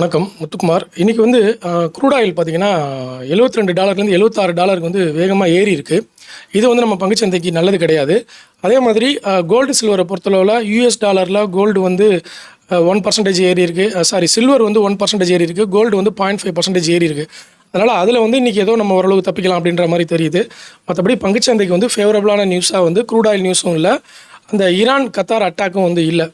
வணக்கம் முத்துக்குமார். இன்றைக்கி வந்து க்ரூட் ஆயில் பார்த்தீங்கன்னா $72 $76 வந்து வேகமாக ஏறி இருக்குது. இது வந்து நம்ம பங்குச்சந்தைக்கு நல்லது கிடையாது. அதே மாதிரி கோல்டு சில்வரை பொறுத்தளவில் யூஎஸ் டாலரில் கோல்டு வந்து 1% ஏறி இருக்குது. சில்வர் வந்து 1% ஏறி இருக்குது. கோல்டு வந்து 0.5% ஏறி இருக்குது. அதனால் அதில் வந்து இன்றைக்கி ஏதோ நம்ம ஓரளவுக்கு தப்பிக்கலாம் அப்படின்ற மாதிரி தெரியுது. மற்றபடி பங்குச்சந்தைக்கு வந்து ஃபேவரபுளான நியூஸாக வந்து க்ரூட் ஆயில் நியூஸும் இல்லை, அந்த ஈரான் கத்தார் அட்டாக்கும் வந்து இல்லை.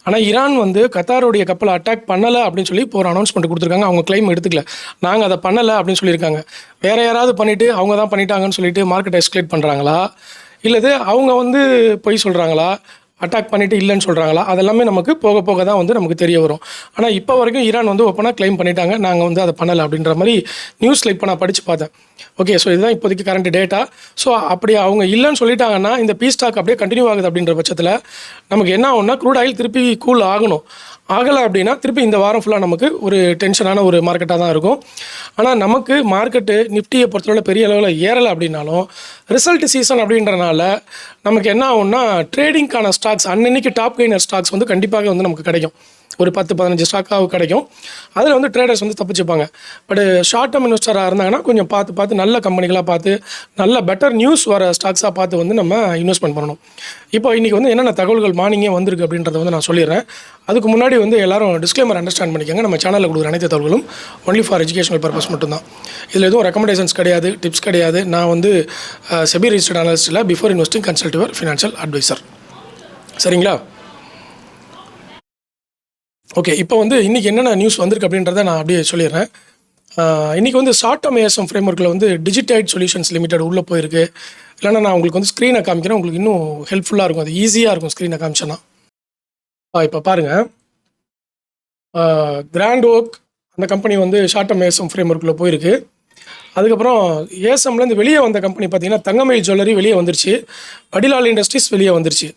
ஆனால் ஈரான் வந்து கத்தாருடைய கப்பலை அட்டாக் பண்ணலை அப்படின்னு சொல்லி இப்போ ஒரு அனௌன்ஸ்மெண்ட் கொடுத்துருக்காங்க. அவங்க கிளைம் எடுத்துக்கல, நாங்கள் அதை பண்ணலை அப்படின்னு சொல்லியிருக்காங்க. வேறு யாராவது பண்ணிவிட்டு அவங்க தான் பண்ணிட்டாங்கன்னு சொல்லிட்டு மார்க்கெட் எஸ்கலேட் பண்ணுறாங்களா, இல்லது அவங்க வந்து பொய் சொல்கிறாங்களா, அட்டாக் பண்ணிவிட்டு இல்லைன்னு சொல்கிறாங்களா, அதெல்லாமே நமக்கு போக போக தான் வந்து நமக்கு தெரிய வரும். ஆனால் இப்போ வரைக்கும் ஈரான் வந்து ஓப்பனாக கிளைம் பண்ணிட்டாங்க, நாங்கள் வந்து அதை பண்ணலை அப்படின்ற மாதிரி நியூஸில் இப்போ நான் படித்து பார்த்தேன். ஓகே, ஸோ இதுதான் இப்போதைக்கு கரண்ட் டேட்டா. ஸோ அப்படி அவங்க இல்லைன்னு சொல்லிட்டாங்கன்னா இந்த பீஸ் ஸ்டாக் அப்படியே கண்டினியூ ஆகுது. அப்படின்ற பட்சத்தில் நமக்கு என்ன ஆகும்னா, க்ரூட் ஆயில் திருப்பி கூல் ஆகணும். ஆகலை அப்படின்னா திருப்பி இந்த வாரம் ஃபுல்லாக நமக்கு ஒரு டென்ஷனான ஒரு மார்க்கெட்டாக தான் இருக்கும். ஆனால் நமக்கு மார்க்கெட்டு நிஃப்டியை பொறுத்தவரை பெரிய அளவில் ஏறலை அப்படின்னாலும் ரிசல்ட் சீசன் அப்படின்றனால நமக்கு என்ன ஆகும்னா, ட்ரேடிங்கான ஸ்டாக்ஸ் அன்னன்னைக்கு டாப் கெய்னர் ஸ்டாக்ஸ் வந்து கண்டிப்பாக வந்து நமக்கு கிடைக்கும். ஒரு 10-15 ஸ்டாக்காக கிடைக்கும். அதில் வந்து ட்ரேடர்ஸ் வந்து தப்பிச்சுப்பாங்க. பட் ஷார்ட் டேர்ம் இன்வெஸ்டராக இருந்தாங்கன்னா கொஞ்சம் பார்த்து நல்ல கம்பெனிகளாக பார்த்து நல்ல பெட்டர் நியூஸ் வர ஸ்டாக்ஸாக பார்த்து வந்து நம்ம இன்வெஸ்ட்மெண்ட் பண்ணணும். இப்போ இன்றைக்கி வந்து என்னென்ன தகவல்கள் மார்னிங்கே வந்திருக்கு அப்படின்றத வந்து நான் சொல்லிடுறேன். அதுக்கு முன்னாடி வந்து எல்லாரும் டிஸ்க்ளைமர் அண்டர்ஸ்டாண்ட் பண்ணிக்கோங்க. நம்ம சேனலில் கொடுக்குற அனைத்து தகவல்களும் ஒன்லி ஃபார் எஜுகேஷனல் பர்பஸ் மட்டும்தான். இதில் எதுவும் ரெக்கமெண்டேஷன்ஸ் கிடையாது, டிப்ஸ் கிடையாது. நான் வந்து செபி ரிஜிஸ்டர்ட் அனலிஸ்ட்டில் before investing consult your financial advisor. சரிங்களா? ஓகே, இப்போ வந்து இன்றைக்கி என்னென்ன நியூஸ் வந்திருக்கு அப்படின்றத நான் அப்படியே சொல்லிடுறேன். இன்றைக்கி வந்து ஷார்ட் டேர்ம் ஏஎஸ்எம் ஃப்ரேம் ஒர்க்கில் வந்து டிஜிடைட் சொல்யூஷன்ஸ் லிமிடெட் உள்ளே போயிருக்கு. இல்லைனா நான் உங்களுக்கு வந்து ஸ்க்ரீனை காமிக்கிறேன், உங்களுக்கு இன்னும் ஹெல்ப்ஃபுல்லாக இருக்கும், அது ஈஸியாக இருக்கும் ஸ்க்ரீனை காமிச்சேன்னா. இப்போ பாருங்கள், கிராண்ட் ஓக் அந்த கம்பெனி வந்து ஷார்ட் டேர்ம் ஏஎஸ்எம் ஃப்ரேம் ஒர்க்கில் போயிருக்கு. அதுக்கப்புறம் ஏஎஸ்எம்லேருந்து வெளியே வந்த கம்பெனி பார்த்திங்கன்னா தங்கமயில் ஜுவல்லரி வெளியே வந்துருச்சு, வடிலால் இண்டஸ்ட்ரீஸ் வெளியே வந்துருச்சு.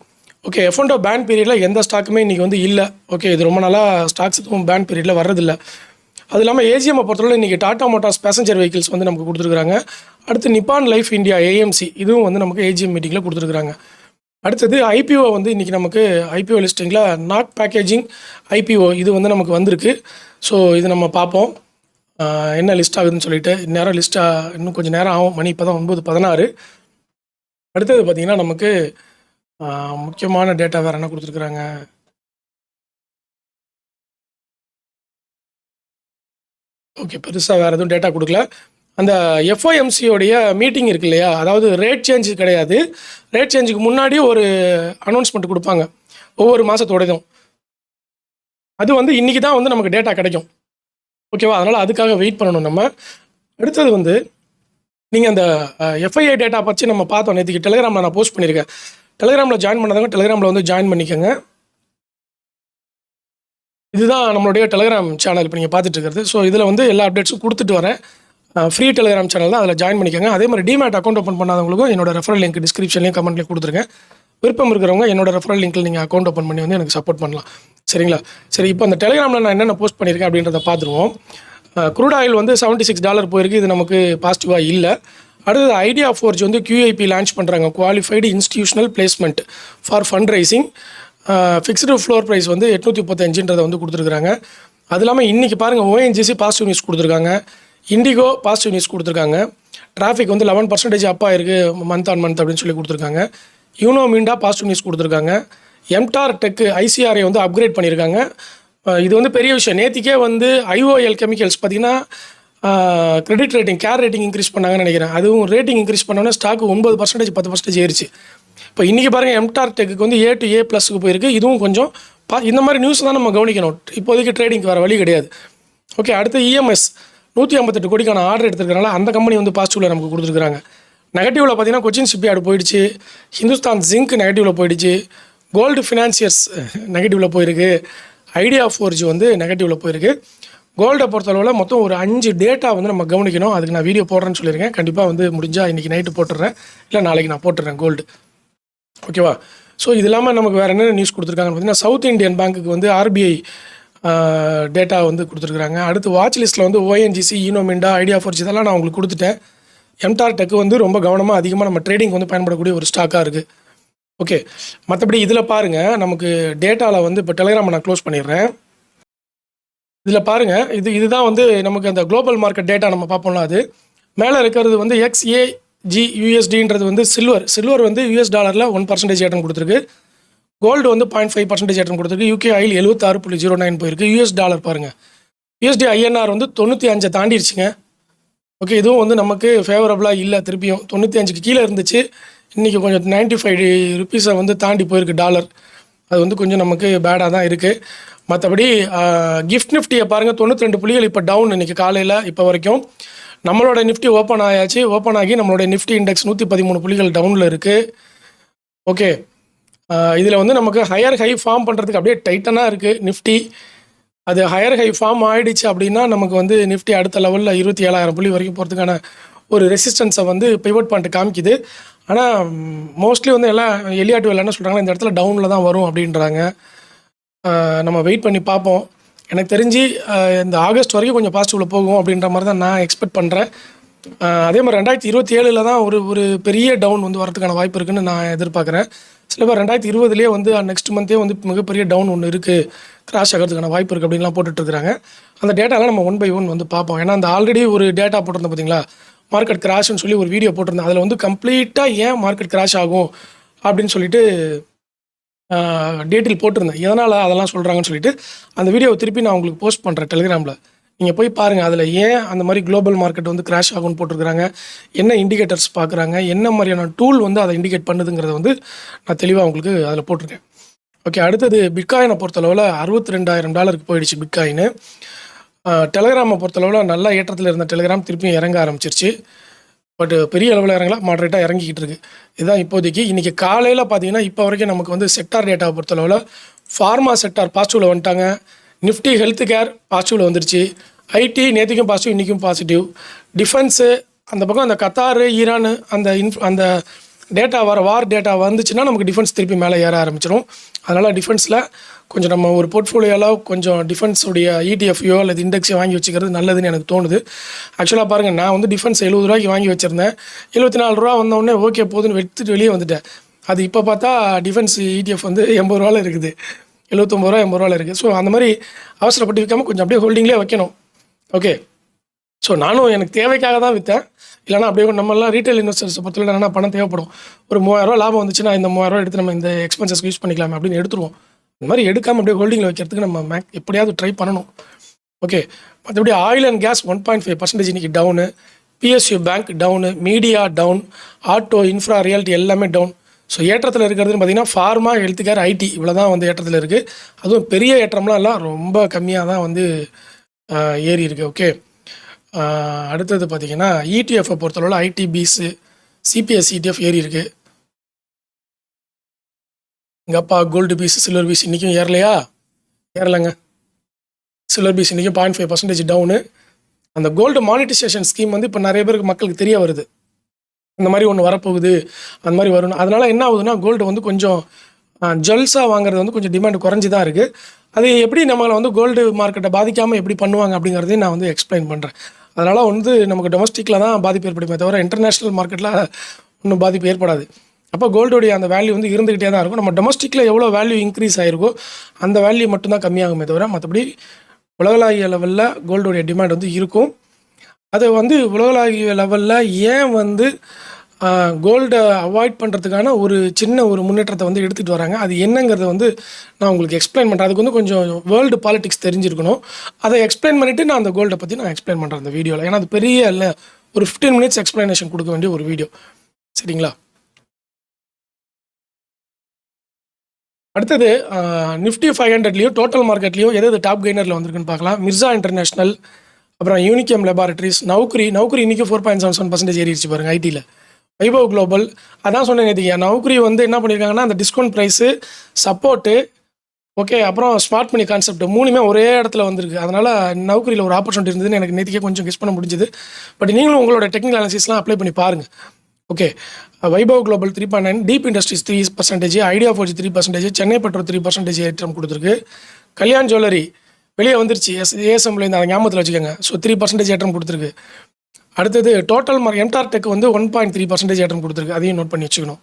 ஓகே, F&O பேன் பீரியடில் எந்த ஸ்டாக்குமே இன்றைக்கி வந்து இல்லை. ஓகே, இது ரொம்ப நாளாக ஸ்டாக்ஸ் எதுவும் பேன் பீரியடில் வர்றதில்லை. அது இல்லாமல் ஏஜிஎம்மை பொறுத்தவரை இன்றைக்கி டாடா மோட்டார்ஸ் பேசஞ்சர் வெஹிக்கிள்ஸ் வந்து நமக்கு கொடுத்துருக்குறாங்க. அடுத்து நிப்பான் லைஃப் இந்தியா AMC இதுவும் வந்து நமக்கு ஏஜிஎம் மீட்டிங்கில் கொடுத்துருக்குறாங்க. அடுத்தது IPO வந்து இன்றைக்கி நமக்கு IPO லிஸ்டிங்கில் நாக் பேக்கேஜிங் IPO இது வந்து நமக்கு வந்திருக்கு. ஸோ இது நம்ம பார்ப்போம் என்ன லிஸ்ட் ஆகுதுன்னு சொல்லிட்டு. நேரம் லிஸ்ட்டாக இன்னும் கொஞ்சம் நேரம் ஆகும், மணி இப்போ தான் 9:16. அடுத்தது பார்த்திங்கன்னா நமக்கு முக்கியமான டேட்டா வேறு என்ன கொடுத்துருக்குறாங்க. ஓகே, பெருசாக வேறு எதுவும் டேட்டா கொடுக்கல. அந்த FOMCயோடைய மீட்டிங் இருக்கு இல்லையா, அதாவது ரேட் சேஞ்சு கிடையாது, ரேட் சேஞ்சுக்கு முன்னாடி ஒரு அனௌன்ஸ்மெண்ட் கொடுப்பாங்க ஒவ்வொரு மாதத்தோடதும். அது வந்து இன்றைக்கி தான் வந்து நமக்கு டேட்டா கிடைக்கும். ஓகேவா? அதனால் அதுக்காக வெயிட் பண்ணணும் நம்ம. அடுத்தது வந்து நீங்கள் அந்த FII டேட்டா பற்றி நம்ம பார்த்தோம் நேற்றுக்கு. டெலிகிராமில் நான் போஸ்ட் பண்ணியிருக்கேன். டெலிகிராமில் ஜாயின் பண்ணாதவங்க டெலிகிராமில் வந்து ஜாயின் பண்ணிக்கோங்க. இதுதான் நம்மளுடைய டெலிகிராம் சேனல் இப்போ நீங்கள் பார்த்துட்டு இருக்கிறது. ஸோ இதில் வந்து எல்லா அப்டேட்ஸும் கொடுத்துட்டு வரேன். ஃப்ரீ டெலிகிராம் சேனல் தான், அதில் ஜாயின் பண்ணிக்கோங்க. அதே மாதிரி டிமேட் அக்கௌண்ட் ஓப்பன் பண்ணாதவங்களுக்கும் என்னோட ரெஃபரல் லிங்க் டிஸ்கிரிப்ஷன்லேயும் கமெண்ட்லேயும் கொடுத்துருக்கேன். விருப்பம் இருக்கிறவங்க என்னோட ரெஃபரல் லிங்க்கில் நீங்கள் அக்கௌண்ட் ஓப்பன் பண்ணி வந்து எனக்கு சப்போர்ட் பண்ணலாம். சரிங்களா? சரி, இப்போ அந்த டெலிகிராமில் நான் என்னென்ன போஸ்ட் பண்ணியிருக்கேன் அப்படின்றத பார்த்துருவோம். க்ரூட் ஆயில் வந்து $76 போயிருக்கு, இது நமக்கு பாசிட்டிவாக இல்லை. அடுத்தது ஐடியா ஃபோர்ஜ் வந்து QIP லான்ச் பண்ணுறாங்க, qualified institutional placement for fund raising. Fixed floor price வந்து 835 வந்து கொடுத்துருக்குறாங்க. அது இல்லாமல் இன்றைக்கி பாருங்கள், ONGC பாசிட்டிவ் நியூஸ் கொடுத்துருக்காங்க, இண்டிகோ பாசிட்டிவ் நியூஸ் கொடுத்துருக்காங்க. டிராஃபிக் வந்து 11% அப்பாக இருக்குது மந்த் ஆன் மந்த் அப்படின்னு சொல்லி கொடுத்துருக்காங்க. யூனோ மிண்டா பாசிட்டிவ் நியூஸ் கொடுத்துருக்காங்க. எம்டார் டெக் ICRA வந்து அப்கிரேட் பண்ணியிருக்காங்க. இது வந்து பெரிய விஷயம். நேற்றுக்கே வந்து IOL கெமிக்கல்ஸ் பார்த்திங்கன்னா credit rating care rating increase பண்ணாங்கன்னு நினைக்கிறேன். அதுவும் ரேட்டிங் இன்க்ரீஸ் பண்ணோன்னா ஸ்டாக்கு 9% 10% ஏறிச்சு. இப்போ இன்றைக்கி பாருங்கள், எம்டார் டெக்கு வந்து A to A+ போயிருக்கு. இதுவும் கொஞ்சம் இந்த மாதிரி நியூஸ் தான் நம்ம கவனிக்கணும். இப்போதைக்கு ட்ரேடிங்க்கு வேறு வழி கிடையாது. ஓகே, அடுத்து EMS 158 கோடிக்கான ஆர்டர் எடுத்துருக்கனால அந்த கம்பெனி வந்து பாசிட்டிவில் நமக்கு கொடுத்துருக்குறாங்க. நெகட்டிவில் பார்த்திங்கன்னா கொச்சின் ஷிப்யார்டு போயிடுச்சு, ஹிந்துஸ்தான் ஜிங்க் நெகட்டிவில் போயிடுச்சு, கோல்டு ஃபினான்சியர்ஸ் நெகட்டிவில் போயிருக்கு, ஐடியா ஃபோர்ஜ் வந்து நெகட்டிவில் போயிருக்கு. கோல்டை பொறுத்தளவில் மொத்தம் ஒரு 5 டேட்டா வந்து நம்ம கவனிக்கணும். அதுக்கு நான் வீடியோ போடுறேன்னு சொல்லியிருக்கேன். கண்டிப்பாக வந்து முடிஞ்சால் இன்றைக்கி நைட்டு போட்டுடுறேன், இல்லை நாளைக்கு நான் போட்டுடுறேன் கோல்டு. ஓகேவா? ஸோ இது இல்லாமல் நமக்கு வேறு என்னென்ன நியூஸ் கொடுத்துருக்காங்கன்னு பார்த்தீங்கன்னா, சவுத் இந்தியன் பேங்க்குக்கு வந்து RBI டேட்டா வந்து கொடுத்துருக்குறாங்க. அடுத்து வாட்ச் லிஸ்ட்டில் வந்து ONGC, you know Minda, idea forge இதெல்லாம் நான் உங்களுக்கு கொடுத்துட்டேன். எம்டார் டெக் வந்து ரொம்ப கவனமாக அதிகமாக நம்ம ட்ரேடிங் வந்து பயன்படக்கூடிய ஒரு ஸ்டாக்காக இருக்குது. ஓகே, மற்றபடி இதில் பாருங்கள், நமக்கு டேட்டாவில் வந்து இப்போ டெலிகிராமை நான் க்ளோஸ் பண்ணிடுறேன். இதில் பாருங்கள், இதுதான் வந்து நமக்கு அந்த குளோபல் மார்க்கெட் டேட்டா நம்ம பார்ப்போம்ல, அது மேலே இருக்கிறது வந்து XAGUSDன்றது வந்து சில்வர் வந்து US டாலரில் 1% ஏற்றம் கொடுத்துருக்கு. கோல்டு வந்து 0.5% ஏற்றம் கொடுத்துருக்கு. UK ஆயில் 76.09 போயிருக்கு. US டாலர் பாருங்கள், USD INR வந்து 95 தாண்டிடுச்சுங்க. ஓகே, இதுவும் வந்து நமக்கு ஃபேவரபுளாக இல்லை. திருப்பியும் 95க்கு கீழே இருந்துச்சு. இன்றைக்கி கொஞ்சம் 95 ருப்பீஸை வந்து தாண்டி போயிருக்கு டாலர். அது வந்து கொஞ்சம் நமக்கு பேடாக தான் இருக்குது. மற்றபடி கிஃப்ட் நிஃப்டியை பாருங்கள், 92 புள்ளிகள் இப்போ டவுன் இன்றைக்கி காலையில் இப்போ வரைக்கும். நம்மளோட நிஃப்டி ஓப்பன் ஆயாச்சு. ஓப்பன் ஆகி நம்மளோட நிஃப்டி இண்டெக்ஸ் 113 புள்ளிகள் டவுனில் இருக்குது. ஓகே, இதில் வந்து நமக்கு ஹையர் ஹை ஃபார்ம் பண்ணுறதுக்கு அப்படியே டைட்டனாக இருக்குது நிஃப்டி. அது ஹையர் ஹை ஃபார்ம் ஆகிடுச்சு அப்படின்னா நமக்கு வந்து நிஃப்டி அடுத்த லெவலில் 27,000 புள்ளி வரைக்கும் போகிறதுக்கான ஒரு ரெசிஸ்டன்ஸை வந்து பிவட் பண்ணிட்டு காமிக்குது. ஆனால் மோஸ்ட்லி வந்து எல்லாம் எலியாட்டு என்ன சொல்கிறாங்கன்னா, இந்த இடத்துல டவுனில் தான் வரும் அப்படின்றாங்க. நம்ம வெயிட் பண்ணி பார்ப்போம். எனக்கு தெரிஞ்சு இந்த ஆகஸ்ட் வரைக்கும் கொஞ்சம் பாசிட்டிவில் போகும் அப்படின்ற மாதிரி தான் நான் எக்ஸ்பெக்ட் பண்ணுறேன். அதே மாதிரி 2027 தான் ஒரு பெரிய டவுன் வந்து வரதுக்கான வாய்ப்பு இருக்குதுன்னு நான் எதிர்பார்க்குறேன். சில பேர் 2020 வந்து நெக்ஸ்ட் மந்த்தே வந்து மிகப்பெரிய டவுன் ஒன்று இருக்குது, கிராஷ் ஆகிறதுக்கான வாய்ப்பு இருக்குது அப்படின்லாம் போட்டுட்ருக்குறாங்க. அந்த டேட்டாலாம் நம்ம 1 by 1 வந்து பார்ப்போம். ஏன்னா அந்த ஆல்ரெடி ஒரு டேட்டா போட்டிருந்தோம் பார்த்தீங்களா, மார்க்கெட் கிராஷ்னு சொல்லி ஒரு வீடியோ போட்டிருந்தேன். அதில் வந்து கம்ப்ளீட்டாக ஏன் மார்க்கெட் கிராஷ் ஆகும் அப்படின்னு சொல்லிட்டு டீட்டெயில் போட்டிருந்தேன். எதனால் அதெல்லாம் சொல்கிறாங்கன்னு சொல்லிட்டு அந்த வீடியோவை திருப்பி நான் உங்களுக்கு போஸ்ட் பண்ணுறேன் டெலிகிராமில். நீங்கள் போய் பாருங்கள், அதில் ஏன் அந்த மாதிரி குளோபல் மார்க்கெட் வந்து கிராஷ் ஆகும்னு போட்டிருக்கிறாங்க, என்ன இண்டிகேட்டர்ஸ் பார்க்குறாங்க, என்ன மாதிரியான டூல் வந்து அதை இண்டிகேட் பண்ணுதுங்கிறத வந்து நான் தெளிவாக உங்களுக்கு அதில் போட்டிருக்கேன். ஓகே, அடுத்தது பிட்காயினை பொறுத்தளவில் $62,000 போயிடுச்சு பிட்காயின். டெலிகிராமை பொறுத்தளவில் நல்லா ஏற்றத்தில் இருந்த டெலிகிராம் திருப்பியும் இறங்க ஆரம்பிச்சிருச்சு. பட் பெரிய அளவில் இறங்கலாம், மாடரேட்டாக இறங்கிக்கிட்டு இருக்குது. இதுதான் இப்போதைக்கு. இன்றைக்கி காலையில் பார்த்தீங்கன்னா இப்போ வரைக்கும் நமக்கு வந்து செக்டார் டேட்டாவை பொறுத்தளவில் ஃபார்மா செக்டார் பாசிட்டிவில் வந்துட்டாங்க. நிஃப்டி ஹெல்த் கேர் பாசிட்டிவில் வந்துருச்சு. ஐடி நேற்றுக்கும் பாசிட்டிவ், இன்றைக்கும் பாசிட்டிவ். டிஃபென்ஸு அந்த பக்கம் அந்த கத்தார் ஈரான் அந்த டேட்டா வார் டேட்டா வந்துச்சுன்னா நமக்கு டிஃபென்ஸ் திருப்பி மேலே ஏற ஆரம்பிச்சிடும். அதனால் டிஃபென்ஸில் கொஞ்சம் நம்ம ஒரு போர்ட்ஃபோலியோவில் கொஞ்சம் டிஃபென்ஸுடைய ETF அல்லது இண்டெக்ஸையோ வாங்கி வச்சுக்கிறது நல்லதுன்னு எனக்கு தோணுது. ஆக்சுவலாக பாருங்கள், நான் வந்து டிஃபென்ஸ் 70 ரூபாய்க்கு வாங்கி வச்சுருந்தேன். 74 ரூபா வந்தோடனே ஓகே போதுன்னு எடுத்துட்டு வெளியே வந்துட்டேன். அது இப்போ பார்த்தா டிஃபென்ஸ் ETF வந்து 80 ரூபாவில் இருக்குது, 79 ரூபா 80 ரூபாவில் இருக்குது. ஸோ அந்த மாதிரி அவசரப்பட்டு விற்காமல் கொஞ்சம் அப்படியே ஹோல்டிங்லேயே வைக்கணும். ஓகே, ஸோ நானும் எனக்கு தேவைக்காக தான் விற்றேன். இல்லைனா அப்படியே நம்மளாம் ரீட்டைல் இன்வெஸ்டர்ஸை பொறுத்தவரை என்னென்னா பணம் தேவைப்படும். ஒரு 3000 ரூபா லாபம் வந்துச்சுன்னா இந்த 3000 ரூபா எடுத்து நம்ம இந்த எக்ஸ்பென்சஸ்க்கு யூஸ் பண்ணிக்கலாமே அப்படின்னு எடுத்துருவோம். இந்த மாதிரி எடுக்காமல் அப்படியே ஹோல்டிங்கில் வைக்கிறதுக்கு நம்ம எப்படியாவது ட்ரை பண்ணணும். ஓகே, மற்றபடி ஆயில் அண்ட் கேஸ் 1.5% இன்றைக்கி down. PSU bank down, media down, auto, infra, reality எல்லாமே டவுன். ஸோ ஏற்றத்தில் இருக்கிறதுன்னு பார்த்தீங்கன்னா ஃபார்மா, ஹெல்த் கேர், ஐடி இவ்வளோ தான் வந்து ஏற்றத்தில் இருக்குது. அதுவும் பெரிய ஏற்றம்லாம் இல்லை, ரொம்ப கம்மியாக தான் வந்து ஏறி இருக்குது. ஓகே, அடுத்தது பார்த்திங்கன்னா ETF பொறுத்தளவில் ITBஸு, CPS ETF ஏறி இருக்குது. எங்கள் அப்பா கோல்டு பீஸ், சில்வர் பீஸ் இன்றைக்கும் ஏறலைங்க. சில்வர் பீஸ் இன்றைக்கும் 0.5% டவுனு. அந்த கோல்டு மானிட்டைசேஷன் ஸ்கீம் வந்து இப்போ நிறைய பேருக்கு மக்களுக்கு தெரிய வருது, இந்த மாதிரி ஒன்று வரப்போகுது, அந்த மாதிரி வரணும். அதனால் என்ன ஆகுதுன்னா கோல்டு வந்து கொஞ்சம் ஜுவல்ஸாக வாங்குறது வந்து கொஞ்சம் டிமாண்ட் குறைஞ்சி தான் இருக்குது. அது எப்படி நம்மளை வந்து கோல்டு மார்க்கெட்டை பாதிக்காமல் எப்படி பண்ணுவாங்க அப்படிங்கிறதையும் நான் வந்து எக்ஸ்பிளைன் பண்ணுறேன். அதனால் வந்து நமக்கு டொமஸ்டிக்கில் தான் பாதிப்பு ஏற்படுமே தவிர இன்டர்நேஷ்னல் மார்க்கெட்டில் ஒன்றும் பாதிப்பு ஏற்படாது. அப்போ கோல்டுடைய அந்த வேல்யூ வந்து இருந்துக்கிட்டே தான் இருக்கும். நம்ம டொமஸ்டிக்கில் எவ்வளோ வேல்யூ இன்க்ரீஸ் ஆகிருக்கோ அந்த வேல்யூ மட்டும்தான் கம்மியாகுமே தவிர மற்றபடி உலகளாவிய லெவலில் கோல்டுடைய டிமாண்ட் வந்து இருக்கும். அது வந்து உலகளாவிய லெவலில் ஏன் வந்து கோல்டை அவாய்ட் பண்ணுறதுக்கான ஒரு சின்ன ஒரு முன்னேற்றத்தை வந்து எடுத்துகிட்டு வராங்க, அது என்னங்கிறத வந்து நான் உங்களுக்கு எக்ஸ்பிளைன் பண்ணுறேன். அதுக்கு வந்து கொஞ்சம் வேர்ல்டு பாலிட்டிக்ஸ் தெரிஞ்சிருக்கணும். அதை எக்ஸ்பிளைன் பண்ணிவிட்டு நான் அந்த கோல்டை பற்றி நான் எக்ஸ்பிளைன் பண்ணுறேன் அந்த வீடியோவில். ஏன்னா அது பெரிய இல்லை, ஒரு 15 minutes எக்ஸ்பிளனேஷன் கொடுக்க வேண்டிய ஒரு வீடியோ. சரிங்களா? அடுத்தது நிஃப்டி 500லேயும் டோட்டல் மார்க்கெட்லேயும் எது டாப் கெய்னரில் வந்திருக்குன்னு பார்க்கலாம். மிர்சா இன்டர்நேஷ்னல், அப்புறம் யூனிகேம் லேபார்ட்ரிஸ், நௌக்ரி இன்றைக்கி 4.77% ஏறிடுச்சு பாருங்கள் ஐடியில். வைபவ் குளோபல், அதான் சொன்னேன் நேற்றுக்கு. நௌக்ரி வந்து என்ன பண்ணியிருக்காங்கன்னா அந்த டிஸ்கவுண்ட் ப்ரைஸு, சப்போர்ட்டு, ஓகே, அப்புறம் ஸ்மார்ட் மணி கான்செப்ட் 3மே ஒரே இடத்துல வந்திருக்கு. அதனால் நௌக்ரியில் ஒரு ஆப்பர்ச்சுனிட்டி இருந்ததுன்னு எனக்கு நேற்றுக்கே கொஞ்சம் கெஸ் பண்ண முடிஞ்சுது. பட் நீங்களும் உங்களோட டெக்னிக்கல் அனாலிசிஸ்லாம் அப்ளை பண்ணி பாருங்கள். Okay, Vaibhav global 3.9, deep industries 3%, idea four G 3%, Chennai petrol 3% ஏற்றம் கொடுத்துருக்கு. கல்யாண் ஜுவல்லரி வெளியே வந்துருச்சு, ஏஎஸ்எம்லேருந்து அதை ஞாபகத்தில் வச்சுக்கோங்க. ஸோ 3% ஏற்றம் கொடுத்துருக்கு. அடுத்தது டோட்டல் எம்டார் டெக் வந்து 1.3% ஏற்றம் கொடுத்துருக்கு, அதையும் நோட் பண்ணி வச்சுக்கணும்.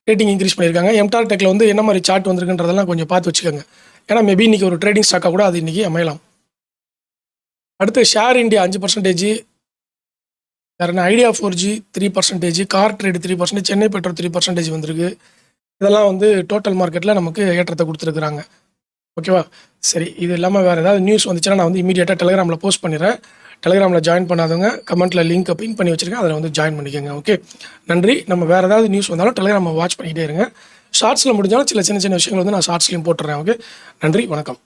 ரேட்டிங் இன்க்ரீஸ் பண்ணியிருக்காங்க. எம்டார் டெக்கில் வந்து என்ன மாதிரி சார்ட் வந்திருக்குன்றதெல்லாம் கொஞ்சம் பார்த்து வச்சுக்கோங்க. ஏன்னா மேபி இன்றைக்கி ஒரு ட்ரேடிங் ஸ்டாக்காக கூட அது இன்றைக்கி அமையலாம். அடுத்து ஷேர் இந்தியா 5%, வேறு என்ன idea 4G 3%, car trade 3%, Chennai petrol 3% வந்திருக்கு. இதெல்லாம் வந்து டோட்டல் மார்க்கெட்டில் நமக்கு ஏற்றத்தை கொடுத்துருக்குறாங்க. ஓகேவா? சரி, இது இல்லாமல் வேறு ஏதாவது நியூஸ் வந்துச்சுன்னா நான் வந்து இமீடியட்டாக டெலிகிராமில் போஸ்ட் பண்ணிடுறேன். டெலிகிராமில் ஜாயின் பண்ணாதவங்க கமெண்ட்டில் லிங்க்கை பின் பண்ணி வச்சுருக்கேன், அதில் வந்து ஜாயின் பண்ணிக்கோங்க. ஓகே, நன்றி. நம்ம வேறு ஏதாவது நியூஸ் வந்தாலும் டெலிகிராமை வாட்ச் பண்ணிக்கிட்டே இருங்க. ஷார்ட்ஸில் முடிஞ்சாலும் சின்ன சின்ன விஷயங்கள் வந்து நான் ஷார்ட்ஸ்லையும் போட்டுறேன். ஓகே, நன்றி, வணக்கம்.